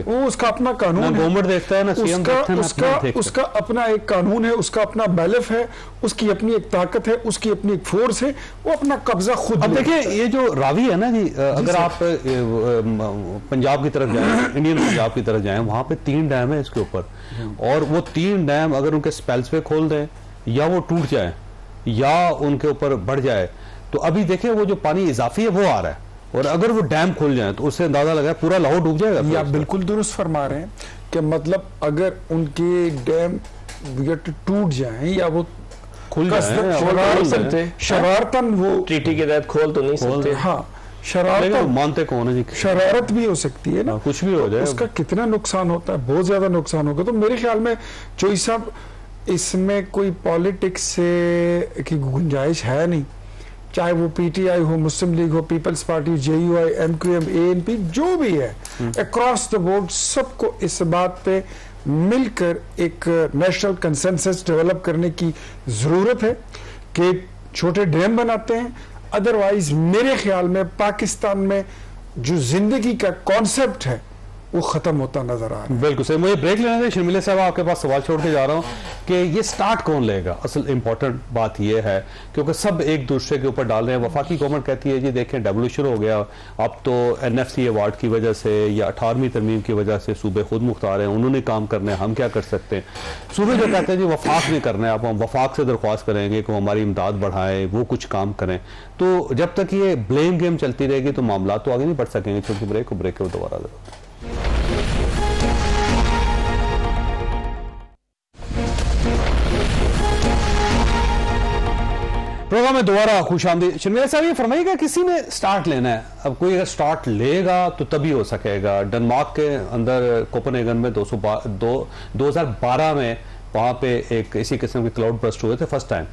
वो उसका अपना कानून है, गवर्नमेंट देखता है, ना सीएम देखता है, उसका अपना एक कानून है, उसका अपना बेलिफ है, उसकी अपनी एक ताकत है, उसकी अपनी एक फोर्स है, वो अपना कब्जा खुद। अब देखिए ये जो रावी है ना जी, अगर आप पंजाब की तरफ जाएं, इंडियन पंजाब की तरफ जाएं, वहां पे 3 डैम है इसके ऊपर, और वो 3 डैम अगर उनके स्पेल्स पे खोल दें या वो टूट जाए या उनके ऊपर बढ़ जाए, तो अभी देखिए वो जो पानी इजाफी है वो आ रहा है, और अगर वो डैम खुल जाए तो उससे अंदाजा लगा पूरा लाहौर डूब जाएगा। ये आप बिल्कुल दुरुस्त फरमा रहे हैं कि मतलब अगर उनके डैम टूट जाएं या वो खुल जाए, शरारतन वो ट्रीटी के तहत खोल तो नहीं सकते। हाँ, शरारत मानते कौन है जी, शरारत भी हो सकती है ना, कुछ भी हो जाए, उसका कितना नुकसान होता है, बहुत ज्यादा नुकसान होगा। तो मेरे ख्याल में चोई साहब इसमें कोई पॉलिटिक्स से की गुंजाइश है नहीं, चाहे वो PTI हो, मुस्लिम लीग हो, People's Party, JUI, MQM, ANP, जो भी है, अक्रॉस द बोर्ड सबको इस बात पे मिलकर एक नेशनल कंसेंसस डेवलप करने की जरूरत है कि छोटे डैम बनाते हैं। अदरवाइज मेरे ख्याल में पाकिस्तान में जो जिंदगी का कॉन्सेप्ट है वो खत्म होता नजर आ रहा है। बिल्कुल सही। मुझे ब्रेक लेने दें शर्मिला साहब, आपके पास सवाल छोड़ के जा रहा हूं कि ये स्टार्ट कौन लेगा। असल इंपॉर्टेंट बात ये है क्योंकि सब एक दूसरे के ऊपर डाल रहे हैं। वफाकी गवर्नमेंट कहती है जी देखें डेवोल्यूशन हो गया, अब तो NFC अवार्ड की वजह से या 18वीं तरमीम की वजह से सूबे खुद मुख्तार हैं, उन्होंने काम करने हैं, हम क्या कर सकते हैं। सूबे जो कहते हैं जी वफाक नहीं करना है, अब हम वफाक से दरख्वास्त करेंगे कि वो हमारी इमदाद बढ़ाएं, वो कुछ काम करें। तो जब तक ये ब्लेम गेम चलती रहेगी तो मामला तो आगे नहीं बढ़ सकेंगे। छोटी ब्रेक के दोबारा प्रोग्राम में दोबारा खुशामदीद। शर्मिला साहब ये फरमाइएगा, किसी ने स्टार्ट लेना है, अब कोई अगर स्टार्ट लेगा तो तभी हो सकेगा। डेनमार्क के अंदर कोपेनहेगन में 2012 में वहां पे एक इसी किस्म के क्लाउड बर्स्ट हुए थे फर्स्ट टाइम।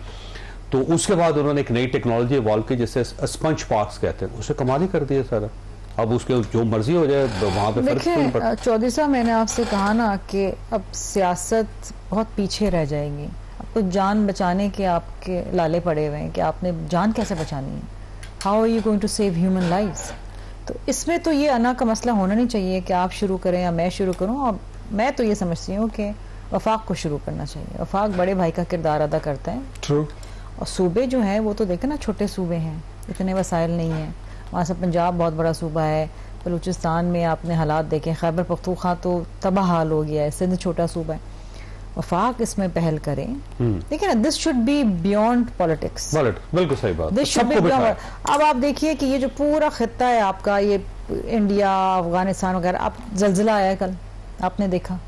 तो उसके बाद उन्होंने एक नई टेक्नोलॉजी इवॉल्व की जिससे स्पंज पार्क्स कहते हैं, उसे कमाल ही कर दिया सर। अब उसके जो मर्जी हो जाए वहां पे देखिए चौधरी साहब, मैंने आपसे कहा ना कि अब सियासत बहुत पीछे रह जाएगी। अब तो जान बचाने के आपके लाले पड़े हुए हैं कि आपने जान कैसे बचानी है, how are you going to save human lives. तो इसमें तो ये अना का मसला होना नहीं चाहिए कि आप शुरू करें या मैं शुरू करूं। और मैं तो ये समझती हूँ कि वफाक को शुरू करना चाहिए। वफाक बड़े भाई का किरदार अदा करता है। True. और सूबे जो हैं वो तो देखें ना, छोटे सूबे हैं, इतने वसाइल नहीं हैं। वहाँ से पंजाब बहुत बड़ा सूबा है, बलूचिस्तान में आपने हालात देखे, खैबर पख्तूनख्वा तो तबाह हाल हो गया है, सिंध छोटा सूबा है। वफाक इसमें पहल करें। देखिए ना, this should be beyond politics. बिल्कुल सही बात। This should be beyond. अब आप देखिए कि ये जो पूरा खित्ता है आपका, ये इंडिया, अफगानिस्तान वगैरह, आप जल्जिला आया कल, आपने देखा,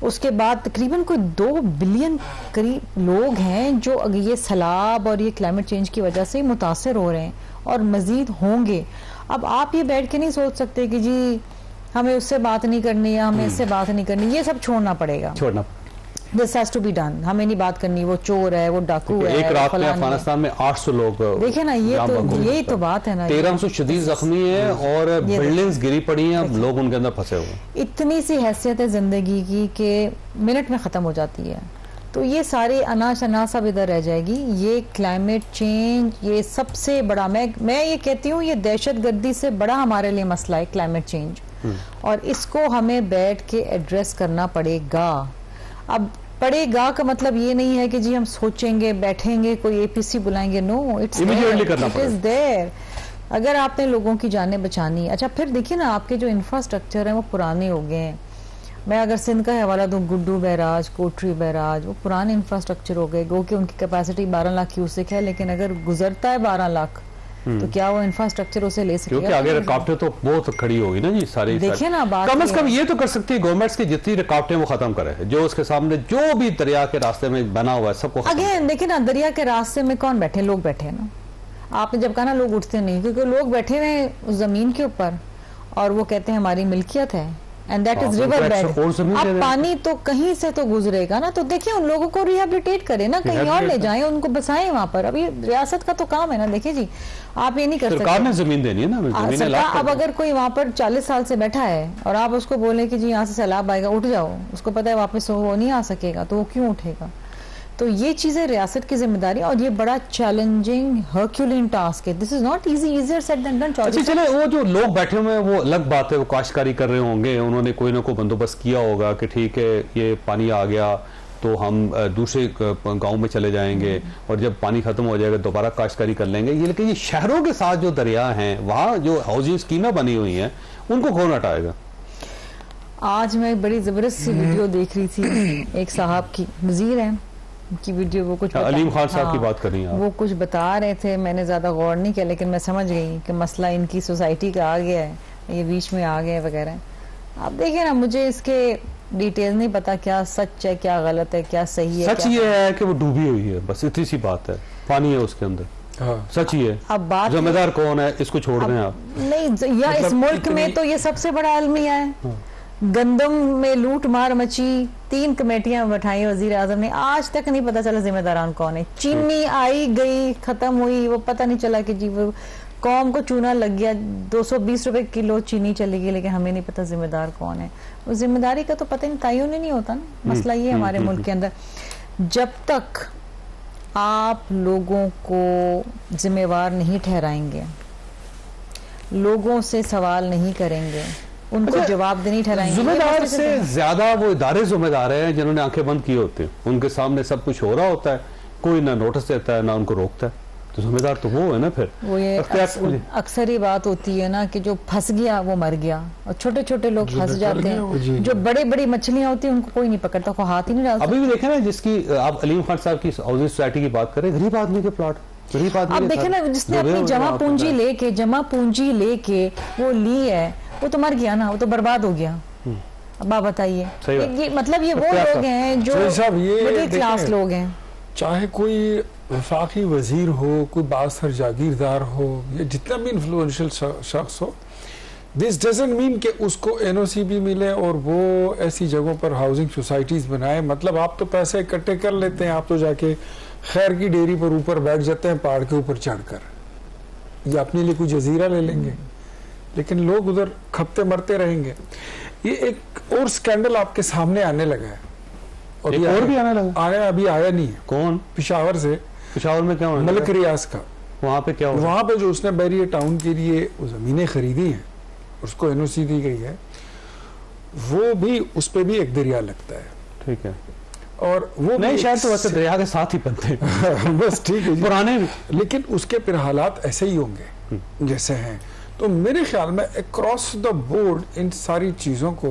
उसके बाद तकरीबन कोई 2 बिलियन करीब लोग हैं जो ये सैलाब और ये क्लाइमेट चेंज की वजह से मुतासर हो रहे हैं और मजीद होंगे। अब आप ये बैठ के नहीं सोच सकते कि जी हमें उससे बात नहीं करनी है, हमें इससे बात नहीं करनी, ये सब छोड़ना पड़ेगा। This has to be done। हमें नहीं बात करनी, वो चोर है, वो डाकू है। एक रात में अफगानिस्तान में 800 लोग, देखे ना, यही तो बात है ना। 1300 शदीद जख्मी है और बिल्डिंग्स गिरी पड़ी हैं, लोग उनके अंदर फंसे हुए। इतनी सी हैसियत है जिंदगी की कि मिनट में खत्म हो जाती है। तो ये सारी अनाश सब इधर रह जाएगी। ये क्लाइमेट चेंज, ये सबसे बड़ा, मैं ये कहती हूँ, ये दहशतगर्दी से बड़ा हमारे लिए मसला है क्लाइमेट चेंज, और इसको हमें बैठ के एड्रेस करना पड़ेगा। अब पड़ेगा का मतलब ये नहीं है कि जी हम सोचेंगे, बैठेंगे, कोई APC बुलाएंगे। No, it's there. अगर आपने लोगों की जानें बचानी, अच्छा फिर देखिए ना, आपके जो इंफ्रास्ट्रक्चर है वो पुराने हो गए हैं। मैं अगर सिंध का हवाला दूं, गुड्डू बैराज, कोटरी बैराज, वो पुराने इंफ्रास्ट्रक्चर हो गए। गो कि उनकी कैपेसिटी 12 लाख क्यूसेक है, लेकिन अगर गुजरता है 12 लाख तो क्या वो इंफ्रास्ट्रक्चर उसे ले सकेगा? क्योंकि आगे रुकावटें तो बहुत खड़ी होगी ना जी सारी। देखिए ना, बात कम से कम ये तो कर सकती है गवर्नमेंट्स की जितनी रुकावटें वो खत्म करे, जो उसके सामने जो भी दरिया के रास्ते में बना हुआ है सबको। अगेन देखिए ना, दरिया के रास्ते में कौन बैठे? लोग बैठे हैं ना। आपने जब कहा ना लोग उठते नहीं, क्योंकि लोग बैठे हुए हैं उस जमीन के ऊपर और वो कहते हैं हमारी मिल्कियत है, and that is river bed. अब पानी तो कहीं से तो गुजरेगा ना, तो देखिए उन लोगों को रिहेबिलिटेट करें ना, कहीं और ले जाएं, उनको बसाएं वहां पर। अभी रियासत का तो काम है ना। देखिए जी, आप ये नहीं कर सकते, सरकार ने जमीन देनी है ना, सरकार। अब अगर कोई वहां पर 40 साल से बैठा है और आप उसको बोले कि जी यहाँ से सैलाब आएगा, उठ जाओ, उसको पता है वापस वो नहीं आ सकेगा, तो वो क्यों उठेगा? तो ये चीजें रियासत की जिम्मेदारी, और ये बड़ा चैलेंजिंग हर्क्यूलिन टास्क है। This is not easy, easier said than done. अच्छा चले, वो जो लोग बैठे हुए हैं वो अलग बात है, वो काश्तकारी कर रहे होंगे, उन्होंने कोई ना कोई बंदोबस्त किया होगा कि ठीक है ये पानी आ गया तो हम दूसरे गांव में चले जाएंगे और जब पानी खत्म हो जाएगा दोबारा काश्तकारी कर लेंगे। ये लेकिन ये शहरों के साथ जो दरिया हैं, वहाँ जो हाउसिंग स्कीमें बनी हुई हैं, उनको कौन हटाएगा? आज मैं एक बड़ी जबरदस्त सी वीडियो देख रही थी, एक साहब की, वजीर है की वीडियो, वो कुछ अलीम खान साहब की बात कर रही हैं, वो कुछ बता रहे थे, मैंने ज्यादा गौर नहीं किया, लेकिन मैं समझ गई कि मसला इनकी सोसाइटी का आ गया है, ये बीच में आ गए वगैरह। आप देखिए ना, मुझे इसके डिटेल नहीं पता क्या सच है, क्या गलत है, क्या सही है। सच ये है कि वो डूबी हुई है, बस इतनी सी बात है, पानी है उसके अंदर। हाँ। सच ही है। अब बात जिम्मेदार कौन है, इसको छोड़ दें आप। नहीं, या इस मुल्क में तो ये सबसे बड़ा अलमिया है। हाँ। गंदम में लूट मार मची, 3 कमेटियां बैठाई वजीर आजम ने, आज तक नहीं पता चला जिम्मेदारान कौन है। चीनी आई गई खत्म हुई, वो पता नहीं चला कि जी वो कौम को चूना लग गया, 220 रुपए किलो चीनी चली गई, लेकिन हमें नहीं पता जिम्मेदार कौन है। वो जिम्मेदारी का तो पता नहीं, तयन नहीं होता ना। मसला ये हमारे मुल्क के अंदर, जब तक आप लोगों को जिम्मेवार नहीं ठहराएंगे, लोगों से सवाल नहीं करेंगे, उनको जवाब देनी ठहराएंगे। जिम्मेदार से ज्यादा वो इदारे जिम्मेदार हैं जिन्होंने आंखें बंद की होती हैं, उनके सामने सब कुछ हो रहा होता है, कोई ना नोटिस देता है ना उनको रोकता है, तो जिम्मेदार तो वो है ना। फिर वो ये अक्सर ही बात होती है ना कि जो फंस गया वो मर गया, और छोटे छोटे लोग फंस जाते हैं, जो बड़ी बड़ी मछलियां होती हैं उनको कोई नहीं पकड़ता, को हाथ ही नहीं डालता। अभी भी देखे ना, जिसकी आप अलीम खान साहब की हाउसिंग सोसाइटी की बात करें, गरीब आदमी के प्लॉट, अब देखे ना, जिसने अपनी जमा पूंजी लेके वो ली है, वो तो मर गया ना, वो तो बर्बाद हो गया। अब आप बताइए, ये मतलब ये वो लोग हैं जो मिडिल क्लास लोग हैं। चाहे कोई वफाकी वजीर हो, कोई बासर जागीरदार हो, या जितना भी इन्फ्लुएंशियल शख्स हो, दिस डजंट मीन कि उसको एनओसी भी मिले और वो ऐसी जगहों पर हाउसिंग सोसाइटीज बनाए। मतलब आप तो पैसे इकट्ठे कर लेते हैं, आप तो जाके खैर की डेयरी पर ऊपर बैठ जाते हैं पहाड़ के ऊपर चढ़कर, या अपने लिए कोई जजीरा ले लेंगे, लेकिन लोग उधर खपते मरते रहेंगे। ये एक और स्कैंडल आपके सामने आने लगा है, और भी आने लगा, अभी आया नहीं है। कौन? पेशावर से। पेशावर में क्या हुआ? मलिक रियाज का। वहाँ पे क्या हुआ? वहाँ पे जो उसने बैरियर टाउन के लिए जमीनें खरीदी हैं, उसको एनओसी दी गई है, वो भी, उस पे भी एक दरिया लगता है। ठीक है। और वो नहीं, शायद तो वैसे दरिया के साथ ही बनते हैं। बस ठीक है, पुराने भी, लेकिन उसके फिर हालात ऐसे ही होंगे जैसे हैं। तो मेरे ख्याल में अक्रॉस द बोर्ड इन सारी चीजों को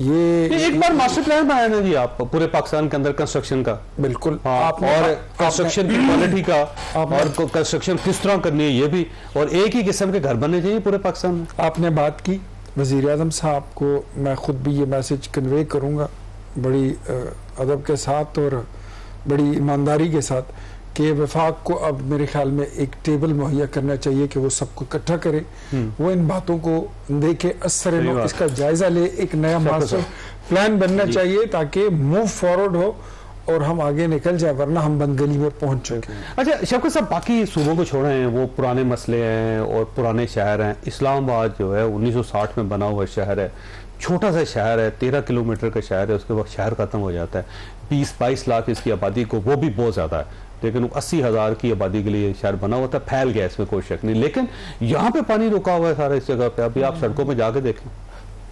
ये एक बार मास्टर प्लान बनाया ना जी आप पूरे पाकिस्तान के अंदर कंस्ट्रक्शन का। बिल्कुल। और कंस्ट्रक्शन की क्वालिटी का, और कंस्ट्रक्शन किस तरह करनी है ये भी, और एक ही किस्म के घर बनने चाहिए पूरे पाकिस्तान में। आपने बात की वजीर आज़म साहब को, मैं खुद भी ये मैसेज कन्वे करूँगा बड़ी अदब के साथ और बड़ी ईमानदारी के साथ, कि वफाक को अब मेरे ख्याल में एक टेबल मुहैया करना चाहिए कि वो सबको इकट्ठा करे, वो इन बातों को देखे, असर इसका जायजा ले, एक नया मास्टर प्लान बनना चाहिए ताकि मूव फॉरवर्ड हो और हम आगे निकल जाए, वरना हम बंदगली में पहुंच चुके हैं। अच्छा शौकत साहब, बाकी सूबों को छोड़े हैं, वो पुराने मसले हैं और पुराने शहर हैं। इस्लामाबाद जो है 1960 में बना हुआ शहर है, छोटा सा शहर है, 13 किलोमीटर का शहर है, उसके बाद शहर खत्म हो जाता है। 20-22 लाख इसकी आबादी को, वो भी बहुत ज़्यादा है, लेकिन 80,000 की आबादी के लिए शहर बना हुआ था, फैल गया, इसमें कोई शक नहीं। लेकिन यहाँ पे पानी रुका हुआ है सारा इस जगह पे। अभी आप सड़कों में जाके देखें,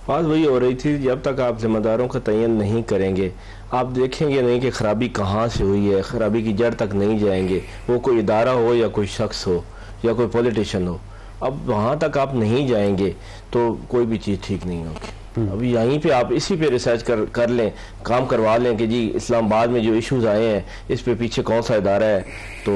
बात वही हो रही थी, जब तक आप जिम्मेदारों का तयन नहीं करेंगे, आप देखेंगे नहीं कि खराबी कहाँ से हुई है, खराबी की जड़ तक नहीं जाएंगे। वो कोई इदारा हो या कोई शख्स हो या कोई पॉलिटिशियन हो, अब वहाँ तक आप नहीं जाएंगे तो कोई भी चीज़ ठीक नहीं होगी। अभी यहीं पे आप इसी पे रिसर्च कर लें, काम करवा लें कि जी इस्लामाबाद में जो इश्यूज आए हैं इस पे पीछे कौन सा इदारा है, तो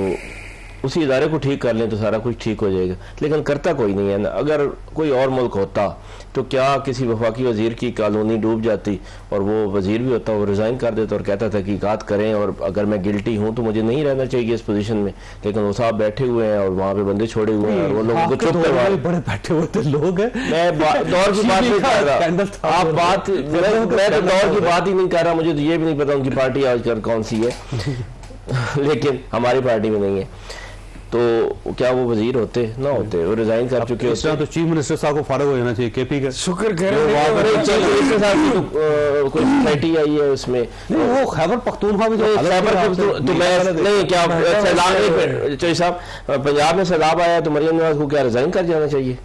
उसी इदारे को ठीक कर लें तो सारा कुछ ठीक हो जाएगा, लेकिन करता कोई नहीं है ना। अगर कोई और मुल्क होता तो क्या किसी वफाकी वजीर की कॉलोनी डूब जाती और वो वजीर भी होता, वो रिज़ाइन कर देता और कहता था कि कात करें और अगर मैं गिल्टी हूँ तो मुझे नहीं रहना चाहिए इस पोजीशन में, लेकिन वो साहब बैठे हुए हैं और वहाँ पे बंदे छोड़े हुए हैं और वो लोगों को चुप करवा बड़े बैठे हुए थे लोग हैं। मैं दौर की बात नहीं कर रहा, आप बात मैं तो दौर की बात ही नहीं कर रहा, मुझे तो ये भी नहीं पता उनकी पार्टी आजकल कौन सी है लेकिन हमारी पार्टी में नहीं है, तो क्या वो वजीर होते ना होते, वो रिजाइन कर चुके होते। तो चीफ मिनिस्टर साहब को फारग हो जाना चाहिए केपी का। शुक्र करें चीफ मिनिस्टर साहब की कोई सोसाइटी आई है उसमें, वो खैबर पख्तूनख्वा में जो तो मैं नहीं क्या सैलाब साहब पंजाब में सैलाब आया तो मरियम नवाज को क्या रिजाइन कर जाना चाहिए?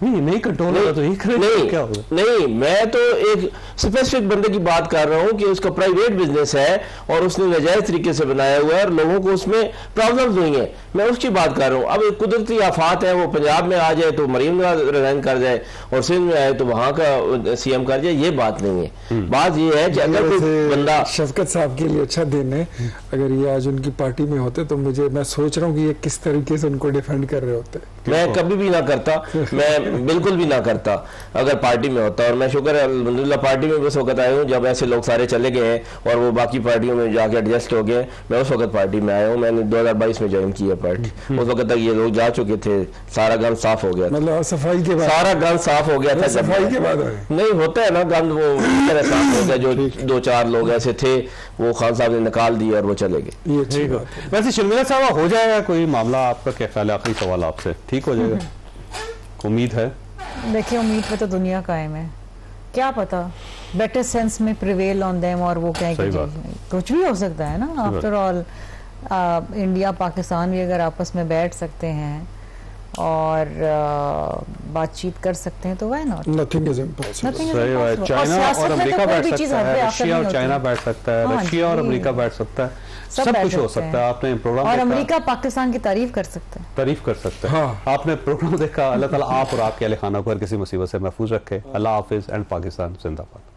नहीं कंट्रोल होगा तो ही नहीं, क्या होगा? नहीं, मैं तो एक स्पेसिफिक बंदे की बात कर रहा हूं कि उसका प्राइवेट बिजनेस है और उसने नाजायज तरीके से बनाया हुआ है और लोगों को उसमें प्रॉब्लम्स हुई हैं, मैं उसकी बात कर रहा हूं। अब एक कुदरती आफात है, वो पंजाब में आ जाए तो मरीम नवाज रिजाइन कर जाए और सिंध में आए तो वहां का सीएम कर जाए, ये बात नहीं है। बात ये है कि अगर कोई बंदा शफकत साहब के लिए अच्छा दिन है, अगर ये आज उनकी पार्टी में होते तो मैं सोच रहा हूँ कि ये किस तरीके से उनको डिफेंड कर रहे होते। मैं कभी भी ना करता, मैं बिल्कुल भी ना करता अगर पार्टी में होता। और मैं शुक्र है अल्हम्दुलिल्लाह पार्टी में उस वक्त आया हूँ जब ऐसे लोग सारे चले गए हैं और वो बाकी पार्टियों में जाके एडजस्ट हो गए। मैं उस वक्त पार्टी में आया हूँ, मैंने 2022 में ज्वाइन किया पार्टी, उस वक्त तक ये लोग जा चुके थे, सारा गंद साफ हो गया, मतलब सफाई के बाद सारा गंद साफ हो गया था। सफाई के बाद नहीं होता है ना गंद, वो साफ हो गया, जो 2-4 लोग ऐसे थे वो खान साहब ने निकाल दिए और वो चले गए। वैसे शर्मिला साहब हो जाएगा कोई मामला, आपका क्या ख्याल है? आखिरी सवाल आपसे, ठीक हो जाएगा? उम्मीद है? देखिए उम्मीद पे तो दुनिया कायम है, क्या पता बेटर सेंस में प्रिवेल ऑन देम और वो कहें कुछ भी हो सकता है ना। आफ्टर ऑल इंडिया पाकिस्तान भी अगर आपस में बैठ सकते हैं और बातचीत कर सकते हैं तो why not, nothing is impossible. China और अमेरिका बैठ सकता है, रशिया और चाइना बैठ सकता है, रशिया और अमेरिका बैठ सकता है, सब कुछ हो सकता है। आपने प्रोग्राम और अमेरिका पाकिस्तान की तारीफ कर सकता है, हाँ। आपने प्रोग्राम देखा, अल्लाह ताला आप और आपके अहले खाना को हर किसी मुसीबत से महफूज रखे। अल्लाह हाफिज एंड पाकिस्तान जिंदाबाद।